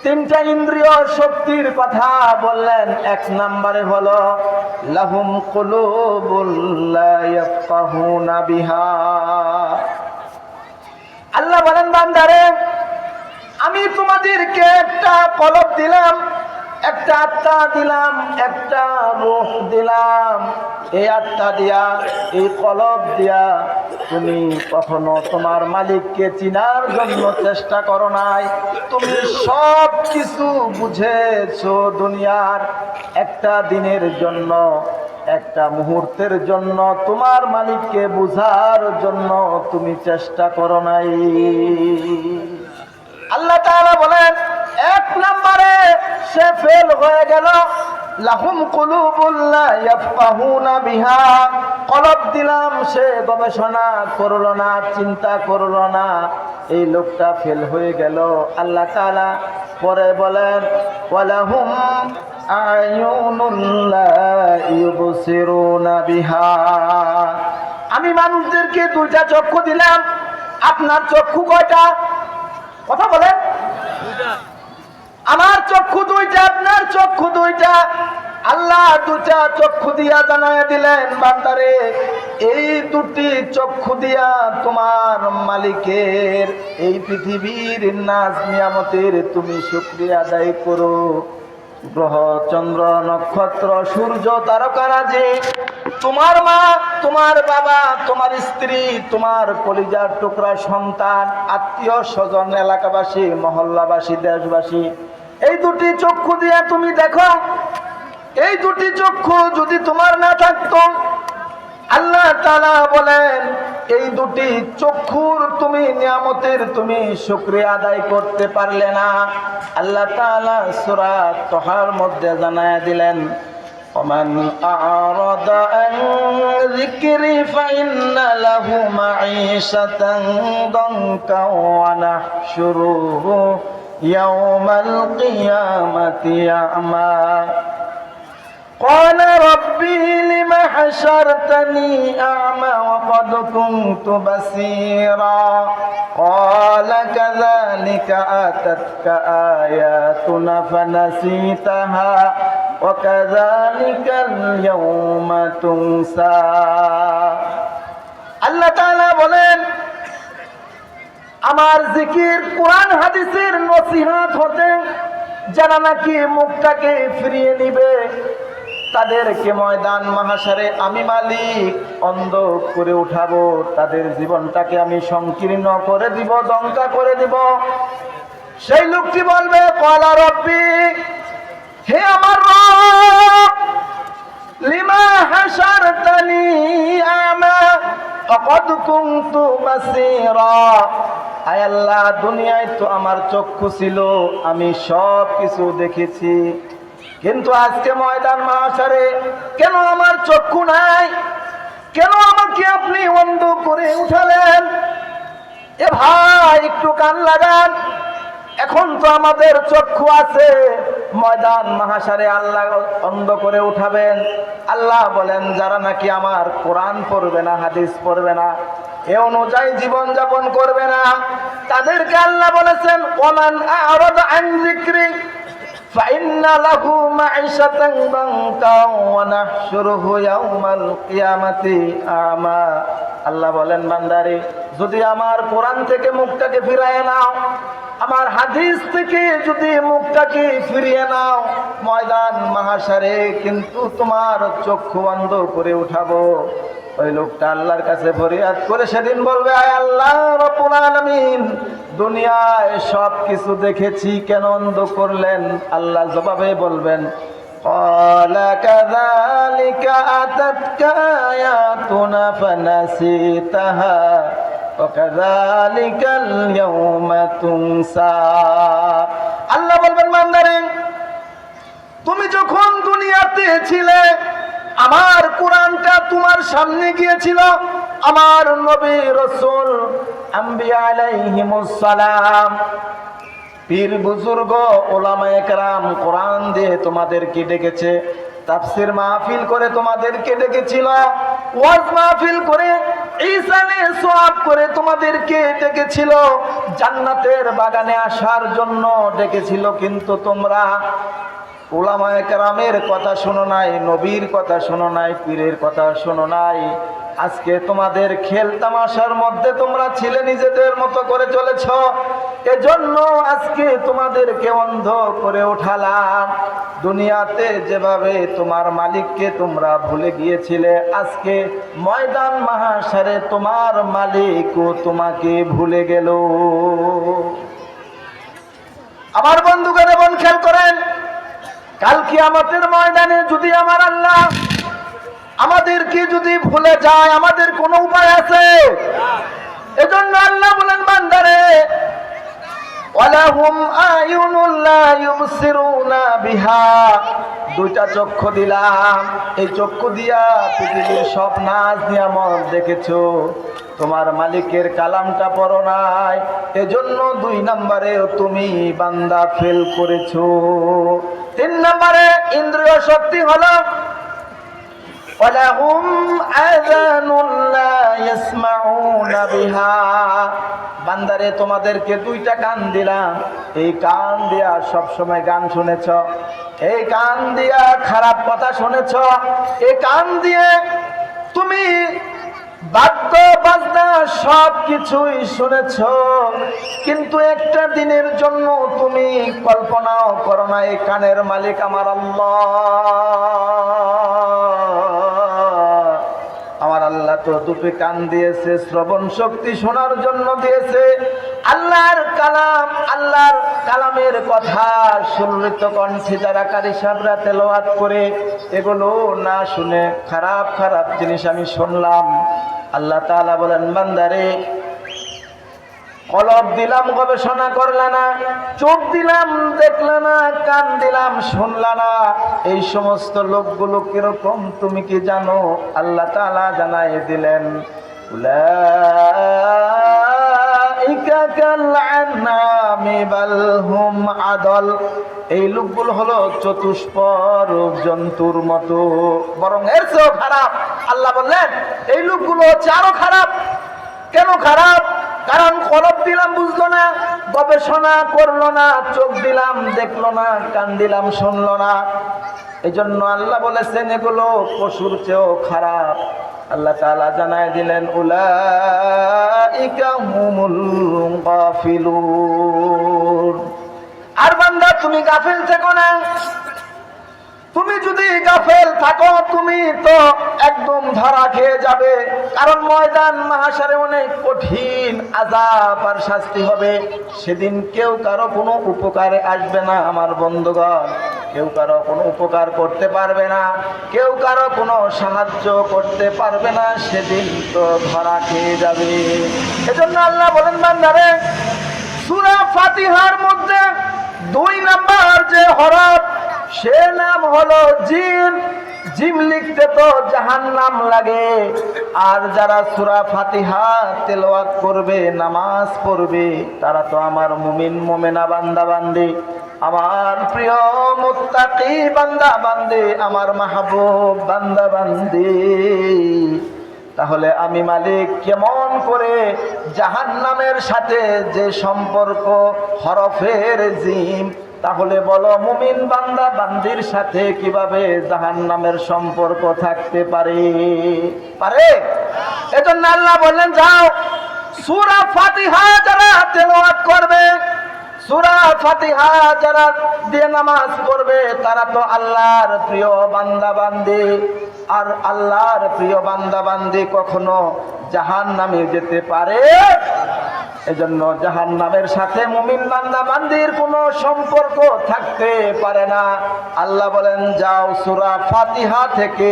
তিনটা ইন্দ্রিয় শক্তির কথা বললেন। এক নম্বরে হলো লাহুম কুলুবুল লা ইয়াফকাহুনা বিহা। আল্লাহ বলেন বান্দারে, আমি তোমাদেরকে একটা কলব দিলাম, একটা আত্মা দিলাম, একটা রূহ দিলাম। এই আত্মা দিয়া, এই কলব দিয়া তুমি কখনো তোমার মালিককে চিনার জন্য চেষ্টা করো নাই। তুমি সব কিছু বুঝেছো দুনিয়ার। একটা দিনের জন্য, একটা মুহূর্তের জন্য তোমার মালিককে বুঝার জন্য তুমি চেষ্টা করো নাই। আল্লাহ তাআলা বলেন, এক নম্বরে সে ফেল হয়ে গেল। লাহুম কুলুবুল লা ইয়াফকাহুনা বিহা, কলব দিলাম, সে গবেষণা করলো না, চিন্তা করলো না। এই লোকটা ফেল হয়ে গেল। আল্লাহ তাআলা পরে বলেন ওয়ালাহুম আয়ুনুল লা ইউবসিরুনা বিহা, আমি মানুষদেরকে দুইটা চক্ষু দিলাম। আপনার চক্ষু কয়টা? কথা বলেন। আমার চক্ষু দুইটা, আপনার চক্ষু দুইটা। আল্লাহ দুটা চক্ষু দিয়া জানায় দিলেন বান্দারে, এই দুটি চক্ষু দিয়া তোমার মালিকের এই পৃথিবীর নাজ নিয়ামতের তুমি শুকরিয়া আদায় করো। গ্রহ, চন্দ্র, নক্ষত্র, সূর্য, তারকারাজি, তোমার মা, তোমার বাবা, তোমার স্ত্রী, তোমার কলিজার টুকরা সন্তান, আত্মীয় স্বজন, এলাকাবাসী, মহল্লাবাসী, দেশবাসী, এই দুটি চক্ষু দিয়ে তুমি দেখো। এই দুটি চক্ষু যদি তোমার না থাকতো, আল্লাহ তাআলা বলেন এই দুটি চক্ষুর তুমি নিয়ামতের তুমি শুকরিয়া আদায় করতে পারলে না। আল্লাহ তাআলা সূরা তাহার মধ্যে জানায়া দিলেন ওমান আ'রাদা আন যিকরি ফাইন্না লাহু মাঈশাতান দানকা ওয়া নাহশুরুহু ইয়াওমাল কিয়ামাতি আ'মা قال ربي لم حشرتني أعمى وقد كنت بصيرا قال كذلك أتتك آياتنا فنسيتها وكذلك اليوم تنسى। আল্লাহ তাআলা বলেন আমার জিকির, কোরআন হাদিসের নসিহত হতে যারা নাকি মুখটাকে ফিরিয়ে নিবে, তাদেরকে ময়দান মাহশারে আমি মালিক অন্ধ করে উঠাবো। তাদের জীবনটাকে আমি সংকীর্ণ করে দিব, দঙ্কা করে দিব। সেই লোকটি বলবে ক্বালা রব্বি, হে আমার রব, লিমা হাশারতানি আমা ফাকাদ কুনতু বাসীরা, আয় আল্লাহ, দুনিয়ায় তো আমার চক্ষু ছিল, আমি সব কিছু দেখেছি, কিন্তু আজকে ময়দান মাহশারে কেন আমার চক্ষু নাই? কেন আমাকে আপনি অন্ধ করে উঠালেন? এ ভাই, একটু কান লাগান। এখন তো আমাদের চক্ষু আছে, ময়দান মাহশারে আল্লাহ অন্ধ করে উঠাবেন। আল্লাহ বলেন যারা নাকি আমার কোরআন পড়বে না, হাদিস পড়বে না, এ অনুযায়ী জীবন যাপন করবে না, তাদেরকে আল্লাহ বলেছেন ওমান আ'রাদা আন যিকরি ফাইন্না লাহু মাঈশাতান দানকা ওয়া নাহশুরুহু ইয়াওমাল কিয়ামাতি আমা। আল্লাহ বলেন বান্দারে, যদি আমার কোরআন থেকে মুখটাকে ফিরিয়ে নাও, আমার হাদিস থেকে যদি মুখটাকে ফিরিয়ে নাও, ময়দান মাহশারে কিন্তু তোমার চক্ষু বন্ধ করে উঠাবো। ওই লোকটা আল্লাহর কাছে ফরিয়াদ করে সেদিন বলবে, আয় আল্লাহ রব্বুল আলামিন, দুনিয়ায় সব কিছু দেখেছি, কেন অন্ধ করলেন? আল্লাহ জবাবে বলবেন ক্বালা কাযালিকা আতাতকা আয়াতুনা ফানাসিতাহা ওয়া কাযালিকাল ইয়াওমা তুনসা। আল্লাহ বলবেন বান্দারে, তুমি যখন দুনিয়াতে ছিলে, আমার কোরআনটা তোমার সামনে গিয়েছিল, আমার নবী রাসূল আম্বিয়া আলাইহিমুস সালাম, পীর বুজুর্গ ওলামায়ে কেরাম কোরআন দিয়ে তোমাদেরকে ডেকেছে, তাফসীর মাহফিল করে তোমাদেরকে ডেকেছিল, ওয়াজ মাহফিল করে ঈসা আলাইহিস সালাম করে তোমাদেরকে ডেকেছিল, জান্নাতের বাগানে আসার জন্য ডেকেছিল, কিন্তু তোমরা উলামায়ে কেরামের কথা শোনো নাই, নবীর কথা শোনো নাই, পীরের কথা শোনো নাই। আজকে তোমাদের খেল তামাশার মধ্যে তোমরা ছিলে, নিজেদের মতো করে চলেছ। এজন্য আজকে তোমাদেরকে অন্ধ করে উঠালাম। দুনিয়াতে যেভাবে তোমার মালিককে তোমরা ভুলে গিয়েছিলে, আজকে ময়দান মাহশারে তোমার মালিকও তোমাকে ভুলে গেল। আমার বন্ধুগণ, বোন খেয়াল করেন, কাল কিয়ামতের ময়দানে যদি আমার আল্লাহ আমাদেরকে যদি ভুলে যায়, আমাদের কোনো উপায় আছে? এজন্য আল্লাহ বলেন, বান্দারে ওয়ালাহুম আয়ুনুল লা ইউবসিরুনা বিহা, দুইটা চক্ষু দিলাম, এই চক্ষু দিয়া পৃথিবীর সব নাজ নিয়ামত দেখেছো, তোমার মালিকের কালামটা পড়ো নাই, এজন্য 2 নম্বরে তুমি বান্দা ফেল করেছো। 3 নম্বরে ইন্দ্রিয় শক্তি হলো ওয়ালাহুম আযানুল লা ইয়াসমাউনা বিহা, বান্দারে তোমাদেরকে 2টা কান দিলাম, এই কান দিয়া সব সময় গান শুনেছ, এই কান দিয়া খারাপ কথা শুনেছ, এই কান দিয়ে তুমি বাদ্য বাজনা সব কিছুই শুনেছ, কিন্তু একটা দিনের জন্য তুমি কল্পনাও করো না এই কানের মালিক আমার আল্লাহ। আমার আল্লাহ তো 2 কান দিয়েছে, শ্রবণ শক্তি শোনার জন্য দিয়েছে। আল্লাহর কালাম, আল্লাহর কালামের কথা সুললিত কণ্ঠে যারা কারি সাহেবরা তেলাওয়াত করে, এগুলো না শুনে খারাপ খারাপ জিনিস আমি শুনলাম। আল্লাহ তাআলা বলেন, বান্দারে কলব দিলাম, গবেষণা করলা না, চোখ দিলাম, দেখলা না, কান দিলাম, শুনলা না, এই সমস্ত লোকগুলো কিরকম তুমি কি জানো? আল্লাহ তাআলা জানাই দিলেন, উলাইকা কাল আনআমি বাল হুম আদল, এই লোকগুলো হলো চতুষ্পদ জন্তুর মতো, বরং এর চেয়েও খারাপ। আল্লাহ বললেন এই লোকগুলো হচ্ছে আরো খারাপ। কেন খারাপ? কারণ কলব দিলাম, বুঝলো না, গবেষণা করলো না, চোখ দিলাম, দেখলো না, কান দিলাম, শুনলো না। এই জন্য আল্লাহ বলেছেন এগুলো পশুর চেয়েও খারাপ। আল্লাহ তাআলা জানায় দিলেন, উলাইকা হুমুল গাফিলুন। আর বান্দা তুমি গাফিল থেকো না। তুমি যদি গাফেল থাকো, তুমি তো একদম ধরা খেয়ে যাবে। কারণ ময়দান মাহশারে অনেক কঠিন আযাব আর শাস্তি হবে। সেদিন কেউ কারো কোনো উপকারে আসবে না আমার বন্ধুগণ, কেউ কারো কোনো উপকার করতে পারবে না, কেউ কারো কোনো সাহায্য করতে পারবে না, সেদিন তো ধরা খেয়ে যাবে। এজন্য আল্লাহ বলেন, বান্দারে সূরা ফাতিহার মধ্যে 2 নাম্বার যে হরফ, সে নাম হলো জিম। জিম লিখতে তো জাহান্নাম লাগে। আর যারা সূরা ফাতিহা তেলাওয়াত করবে, নামাজ পড়বে, তারা তো আমার মুমিন মুমিনা বান্দা বান্দি, আমার প্রিয় মুত্তাকি বান্দা বান্দি, আমার মাহবুব বান্দা বান্দি। তাহলে আমি মালিক কেমন করে জাহান্নামের সাথে যে সম্পর্ক হরফের জিম, তাহলে বলো মুমিন বান্দা বান্দির সাথে কিভাবে জাহান্নামের সম্পর্ক থাকতে পারে? এজন্য আল্লাহ বললেন, যাও সূরা ফাতিহা যারা তেলাওয়াত করবে, সূরা ফাতিহা যারা দিয়ে নামাজ পড়বে, তারা তো আল্লাহর প্রিয় বান্দা বান্দি। আর আল্লাহর প্রিয় বান্দা বান্দি কখনো জাহান্নামে যেতে পারে? এজন্য জাহান্নামের সাথে মুমিন বান্দা বান্দির কোনো সম্পর্ক থাকতে পারে না। আল্লাহ বলেন, যাও সূরা ফাতিহা থেকে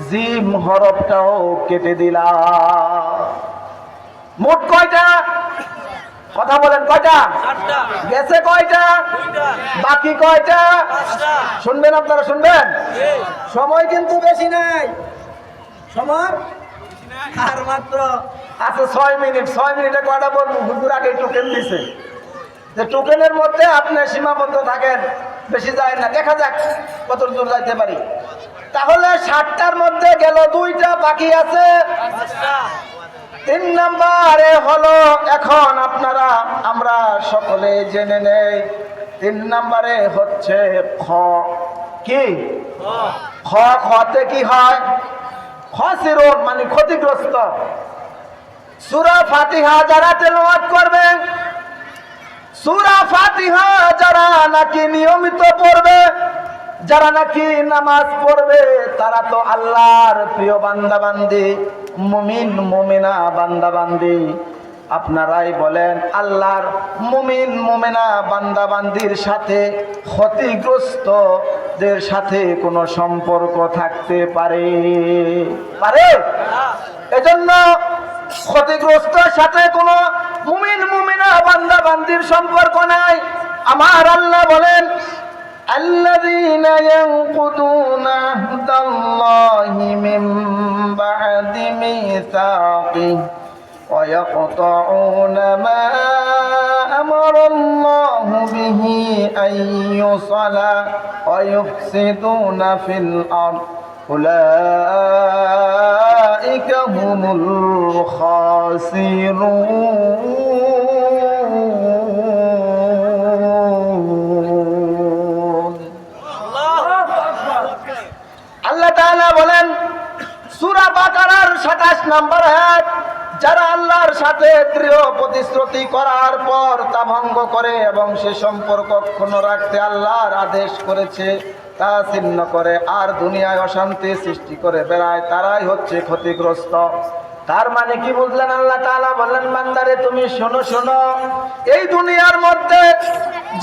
জিম হরফটাও কেটে দিলাম। মোট কয়টা? কথা বলেন, কয়টা গেছে? কয়টা বাকি? কয়টা? শুনবেন আপনারা, শুনবেন। সময় কিন্তু বেশি নাই, সময় আর মাত্র আছে 6 মিনিট। 6 মিনিটে কয়টা বলবো? হুজুর আগে টোকেন দিছে, যে টোকেনের মধ্যে আপনি সীমাবদ্ধ থাকেন, বেশি যায় না। দেখা যাক কত দূর যাইতে পারি। তাহলে 60টার মধ্যে গেল 2টা, বাকি আছে তিন নম্বরে হলো, এখন আপনারা আমরা সকলে জেনে নেই, তিন নম্বরে হচ্ছে খ। কি খতে কি হয়? খসিরুন মানে ক্ষতিগ্রস্ত। সূরা ফাতিহা যারা তেলাওয়াত করবেন, সূরা ফাতিহা যারা নাকি নিয়মিত পড়বে, যারা নাকি নামাজ পড়বে, তারা তো আল্লাহর প্রিয় বান্দা বান্দি, মুমিন মুমিনা বান্দা বান্দি। আপনারাই বলেন, আল্লাহর মুমিন মুমিনা বান্দা বান্দির সাথে ক্ষতিগ্রস্তদের সাথে কোনো সম্পর্ক থাকতে পারে? এজন্য ক্ষতিগ্রস্তের সাথে কোনো মুমিন মুমিনা বান্দা বান্দির সম্পর্ক নাই। আমার আল্লাহ বলেন, الذين ينقضون عهد الله من بعد ميثاقه ويقطعون ما أمر الله به أن يوصل ويفسدون في الأرض أولئك هم الخاسرون। আল্লাহ তাআলা বলেন সূরা বাকারার ২৭ নম্বর আয়াত, যারা আল্লাহর সাথে দৃঢ় প্রতিশ্রুতি করার পর তা ভঙ্গ করে এবং সে সম্পর্ক অক্ষুণ্ণ রাখতে আল্লাহর আদেশ করেছে তা ছিন্ন করে আর দুনিয়ায় অশান্তি সৃষ্টি করে বেড়ায়, তারাই হচ্ছে ক্ষতিগ্রস্ত। তার মানে কি বুঝলেন? আল্লাহ তাআলা বললেন, বান্দারে তুমি শোনো শোনো, এই দুনিয়ার মধ্যে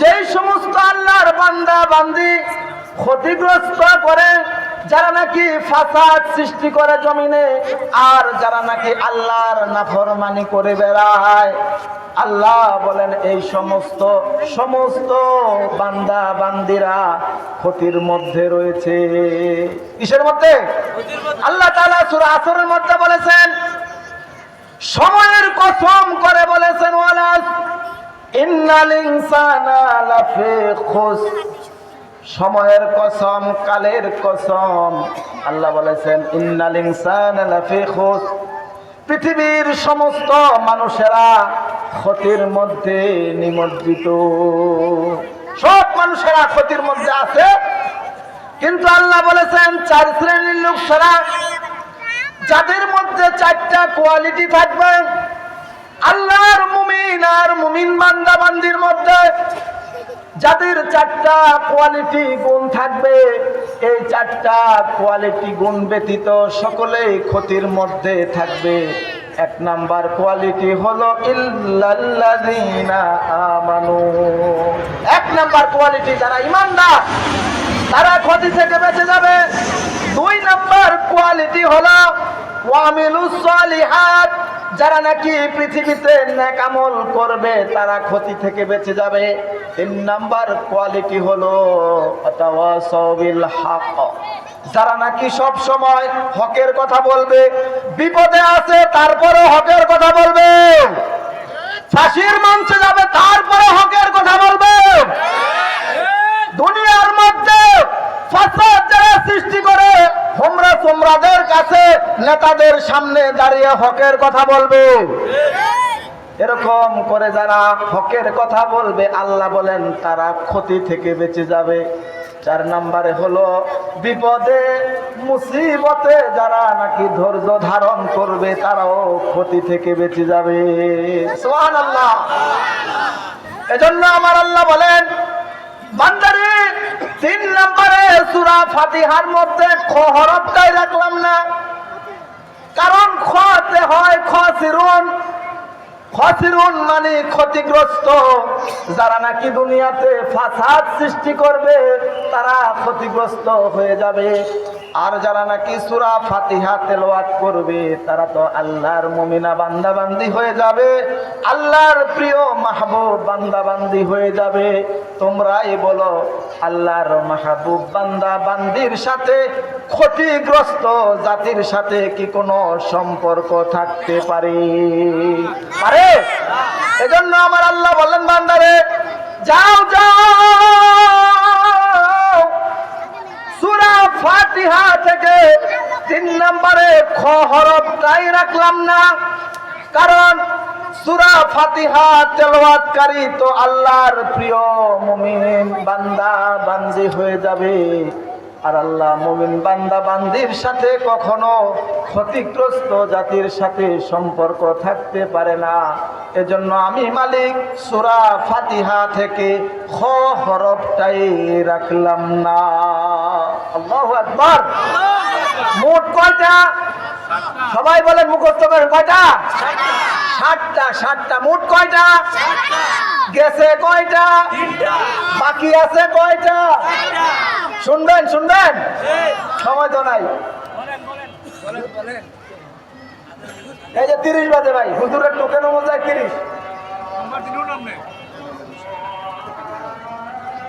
যেই সমস্ত আল্লাহর বান্দা বান্দি ক্ষতিগ্রস্ত করে, যারা নাকি ফাসাদ সৃষ্টি করে জমিনে, আর যারা নাকি আল্লাহর নাফরমানি করে বেড়ায়, আল্লাহ বলেন এই সমস্ত বান্দা বান্দিরা ক্ষতির মধ্যে রয়েছে। কিসের মধ্যে? আল্লাহ তাআলা সূরা আসরের মধ্যে বলেছেন, সময়ের কসম করে বলেছেন, ওয়ালাস ইন্নাল ইনসানা লাফি খুসর, সময়ের কসম, কালের কসম। আল্লাহ বলেছেন ইন্নাল ইনসানা লাফি খুসর, পৃথিবীর সমস্ত মানুষেরা ক্ষতির মধ্যে নিমজ্জিত। সব মানুষেরা ক্ষতির মধ্যে আছে, কিন্তু আল্লাহ বলেছেন 4 শ্রেণীর লোক ছাড়া, যাদের মধ্যে 4টা কোয়ালিটি থাকবে। আল্লাহর মুমিন আর মুমিন বান্দা বান্দির মধ্যে যাদের 4টা কোয়ালিটি গুণ থাকবে, এই 4টা কোয়ালিটি গুণ ব্যতীত সকলেই ক্ষতির মধ্যে থাকবে। 1 নাম্বার কোয়ালিটি হলো ইল্লাল্লাযীনা আমানু। 1 নাম্বার কোয়ালিটি, যারা ঈমানদার তারা ক্ষতি থেকে বেঁচে যাবে। 2 নাম্বার কোয়ালিটি হলো ওয়ামিলুস সালিহাত, যারা নাকি পৃথিবীতে নেক আমল করবে তারা ক্ষতি থেকে বেঁচে যাবে। 3 নাম্বার কোয়ালিটি হলো তাওয়াসাউ বিল হক, যারা নাকি সব সময় হকের কথা বলবে, বিপদে আছে তারপরে হকের কথা বলবে, ফাঁসির মঞ্চে যাবে তারপরে হকের কথা বলবে। দুনিয়ার মধ্যে ফাসাদ যারা সৃষ্টি করে, হোমরা সোমরাদের কাছে নেতাদের সামনে দাঁড়িয়ে হকের কথা বলবে, এরকম করে যারা হকের কথা বলবে, আল্লাহ বলেন তারা ক্ষতি থেকে বেঁচে যাবে। 4 নম্বরে হলো বিপদে মুসিবতে যারা নাকি ধৈর্য ধারণ করবে, তারাও ক্ষতি থেকে বেঁচে যাবে। সুবহানাল্লাহ। এজন্য আমার আল্লাহ বলেন, বান্দারে 3 নম্বরে সূরা ফাতিহার মধ্যে খ হরফটাই রাখলাম না, কারণ খতে হয় খসিরুন। খসিরুন মানে ক্ষতিগ্রস্ত, যারা নাকি দুনিয়াতে ফাসাদ সৃষ্টি করবে তারা ক্ষতিগ্রস্ত হয়ে যাবে। আর যারা নাকি সূরা ফাতিহা তেলাওয়াত করবে তারা তো আল্লাহর মুমিনা বান্দা বান্দি হয়ে যাবে, আল্লাহর প্রিয় মাহবুব বান্দা বান্দি হয়ে যাবে। তোমরাই বলো, আল্লাহর মাহবুব বান্দা বান্দির সাথে ক্ষতিগ্রস্ত জাতির সাথে কি কোনো সম্পর্ক থাকতে পারে? এজন্য আমার আল্লাহ বললেন, বান্দারে যাও যাও, সূরা ফাতিহা থেকে 3 নম্বরে খ হরফটাই রাখলাম না, কারণ সূরা ফাতিহা তেলাওয়াতকারী তো আল্লাহর প্রিয় মুমিন বান্দা বান্দি হয়ে যাবে। আর আল্লাহ মুমিন বান্দা বান্দির সাথে কখনো ক্ষতিগ্রস্ত জাতির সাথে সম্পর্ক থাকতে পারে না। এজন্য আমি মালিক সূরা ফাতিহা থেকে খ হরফটাই রাখলাম না। আল্লাহু আকবার। মোট কয়টা? সবাই বলেন, মুখস্থ করেন। কয়টা? 60টা। 60টা। মোট কয়টা? গেছে কয়টা? বাকি আছে কয়টা? শুনবেন শুনবেন, সময় তো নাই। এই যে 30 বাজে ভাই, হুজুরের টোকেন অনুযায়ী 30।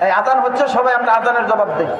এই আজান হচ্ছে, সবাই আমরা আজানের জবাব দিই।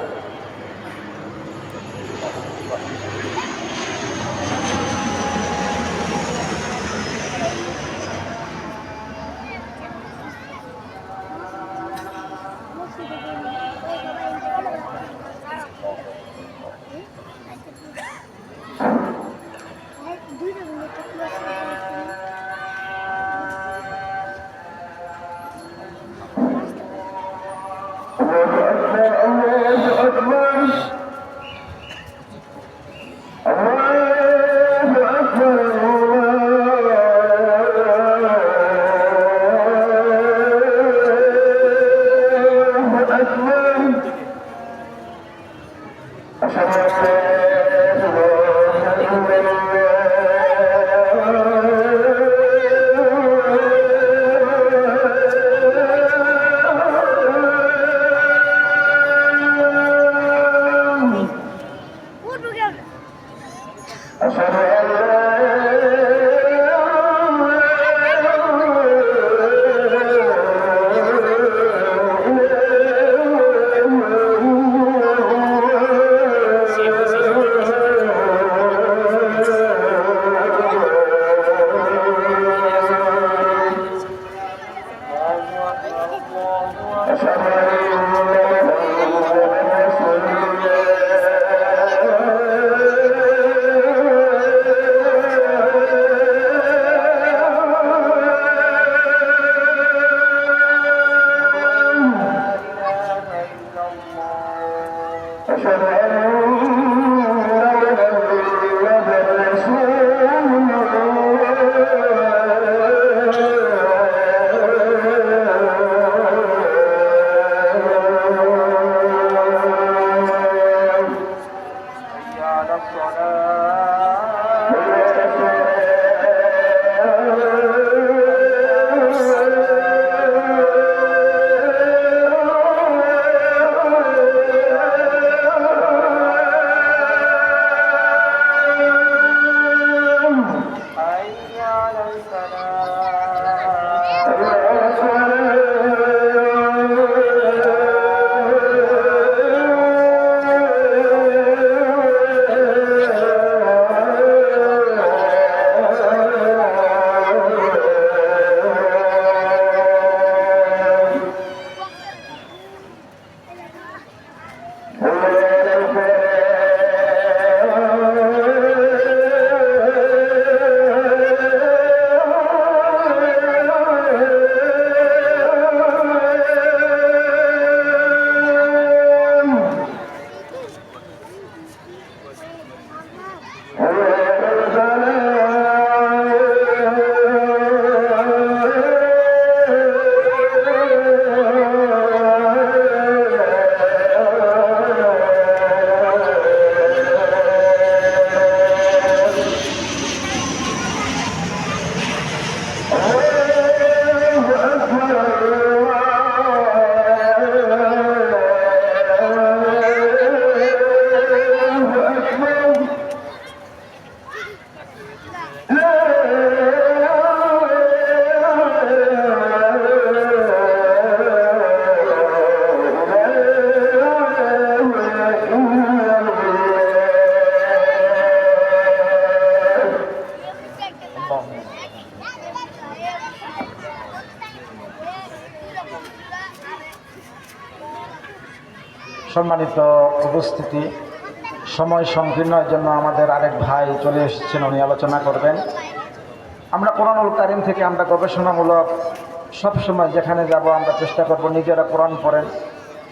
সম্মানিত উপস্থিতি, সময় সংকীর্ণের জন্য আমাদের আরেক ভাই চলে এসেছেন, উনি আলোচনা করবেন। আমরা কোরআনুল কারীম থেকে আমরা গবেষণামূলক সবসময় যেখানে যাব আমরা চেষ্টা করব নিজেরা কোরআন পড়েন,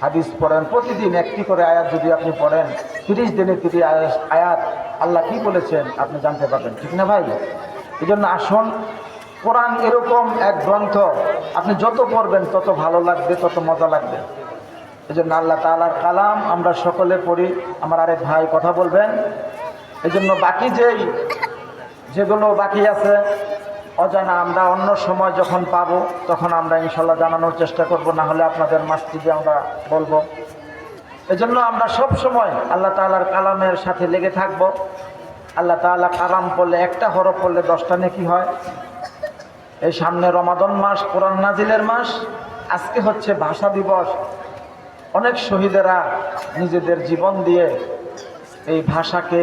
হাদিস পড়েন, প্রতিদিন একটি করে আয়াত যদি আপনি পড়েন 30 দিনে 30 আয়াত আল্লাহ কি বলেছেন আপনি জানতে পারবেন, ঠিক না ভাই? এই জন্য আসুন, কোরআন এরকম এক গ্রন্থ, আপনি যত পড়বেন তত ভালো লাগবে, তত মজা লাগবে। এই জন্য আল্লাহ তাআলার কালাম আমরা সকলে পড়ি। আমার আরেক ভাই কথা বলবেন। এই জন্য বাকি যেগুলো বাকি আছে অজানা আমরা অন্য সময় যখন পাবো তখন আমরা ইনশাল্লাহ জানানোর চেষ্টা করব, না হলে আপনাদের মাসজিদে আমরা বলবো। এজন্য আমরা সব সময় আল্লাহ তাআলার কালামের সাথে লেগে থাকব। আল্লাহ তাআলা কালাম পড়লে, একটা হরফ পড়লে 10টা নেকি হয়। এই সামনে রমাদান মাস, কোরআন নাজিলের মাস, আজকে হচ্ছে ভাষা দিবস। অনেক শহীদেরা নিজেদের জীবন দিয়ে এই ভাষাকে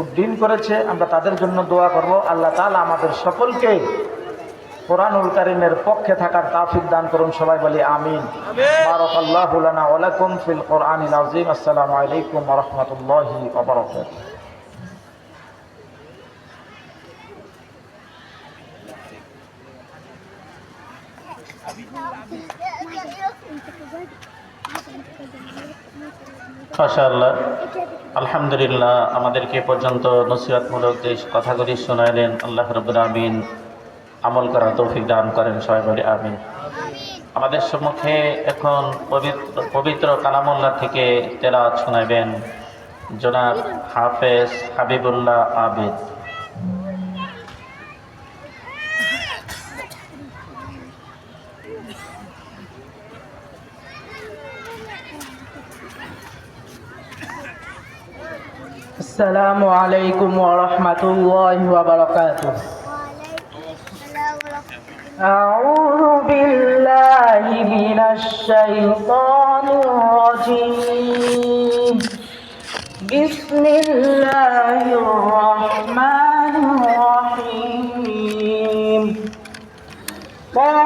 উড্ডীন করেছে, আমরা তাদের জন্য দোয়া করব। আল্লাহ তাআলা আমাদের সকলকে কোরআনুল কারীমের পক্ষে থাকার তৌফিক দান করুন, সবাই বলি আমিন। বারাকাল্লাহু লানা ওয়া লাকুম ফিল কোরআনিল আযীম। আসসালামু আলাইকুম ওয়া রাহমাতুল্লাহি ওয়া বারাকাতুহু। মাশাআল্লাহ, আলহামদুলিল্লাহ, আমাদেরকে পর্যন্ত নসিহতমূলক যে কথাগুলি শোনাইলেন, আল্লাহ রাব্বুল আমিন আমল করার তৌফিক দান করেন, সবাই বলি আমিন। আমাদের সম্মুখে এখন পবিত্র কালামুল্লাহ থেকে তেলাওয়াত শোনাবেন জনাব হাফেজ হাবিবুল্লাহ আবিদ। السلام عليكم ورحمة الله وبركاته. أعوذ بالله من الشيطان الرجيم. بسم الله الرحمن الرحيم. طه